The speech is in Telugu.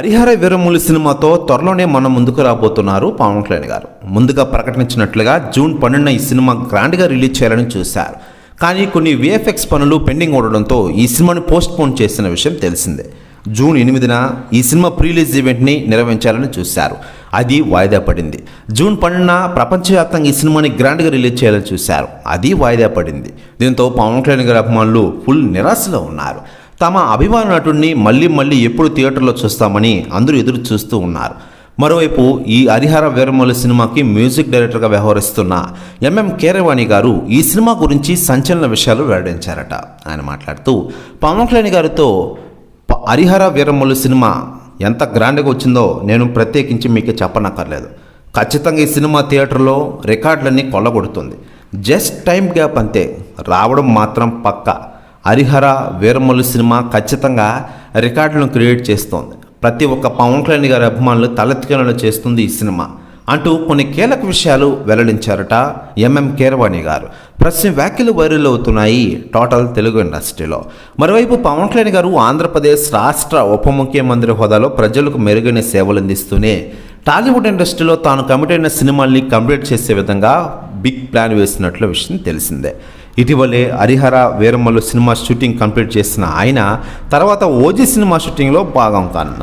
హరిహర వీరమల్లు సినిమాతో త్వరలోనే మన ముందుకు రాబోతున్నారు పవన్ కళ్యాణ్ గారు. ముందుగా ప్రకటించినట్లుగా జూన్ 12న ఈ సినిమా గ్రాండ్గా రిలీజ్ చేయాలని చూశారు. కానీ కొన్ని విఎఫ్ఎక్స్ పనులు పెండింగ్ ఉండడంతో ఈ సినిమాని పోస్ట్ పోన్ చేసిన విషయం తెలిసిందే. జూన్ 8న ఈ సినిమా ప్రీలీజ్ ఈవెంట్ని నిర్వహించాలని చూశారు. అది వాయిదా పడింది. జూన్ 12న ప్రపంచవ్యాప్తంగా ఈ సినిమాని గ్రాండ్గా రిలీజ్ చేయాలని చూశారు. అది వాయిదా పడింది. దీంతో పవన్ కళ్యాణ్ గారి అభిమానులు ఫుల్ నిరాశలో ఉన్నారు. తమ అభిమాన నటుడిని మళ్ళీ ఎప్పుడు థియేటర్లో చూస్తామని అందరూ ఎదురు చూస్తూ ఉన్నారు. మరోవైపు ఈ హరిహర వీరమల్లు సినిమాకి మ్యూజిక్ డైరెక్టర్గా వ్యవహరిస్తున్న ఎంఎం కీరవాణి గారు ఈ సినిమా గురించి సంచలన విషయాలు వెల్లడించారట. ఆయన మాట్లాడుతూ పవన్ కళ్యాణ్ గారితో హరిహర వీరమల్లు సినిమా ఎంత గ్రాండ్గా వచ్చిందో నేను ప్రత్యేకించి మీకు చెప్పనక్కర్లేదు. ఖచ్చితంగా ఈ సినిమా థియేటర్లో రికార్డులన్నీ కొల్లగొడుతుంది. జస్ట్ టైం గ్యాప్ అంతే, రావడం మాత్రం పక్కా. హరిహర వీరమల్లు సినిమా ఖచ్చితంగా రికార్డులను క్రియేట్ చేస్తోంది. ప్రతి ఒక్క పవన్ కళ్యాణ్ గారి అభిమానులు తలెత్తుకునేలా చేస్తుంది ఈ సినిమా అంటూ కొన్ని కీలక విషయాలు వెల్లడించారట ఎంఎం కీరవాణి గారు. ప్రస్తుతం వ్యాఖ్యలు వైరల్ అవుతున్నాయి టోటల్ తెలుగు ఇండస్ట్రీలో. మరోవైపు పవన్ కళ్యాణ్ గారు ఆంధ్రప్రదేశ్ రాష్ట్ర ఉప ముఖ్యమంత్రి హోదాలో ప్రజలకు మెరుగైన సేవలు అందిస్తూనే టాలీవుడ్ ఇండస్ట్రీలో తాను కమిట్ అయిన సినిమాల్ని కంప్లీట్ చేసే విధంగా బిగ్ ప్లాన్ వేసినట్లు విషయం తెలిసిందే. ఇటీవలే Harihara Veeramallu cinema shooting complete చేసిన ఆయన తర్వాత ఓజీ సినిమా షూటింగ్లో భాగం కానున్నారు.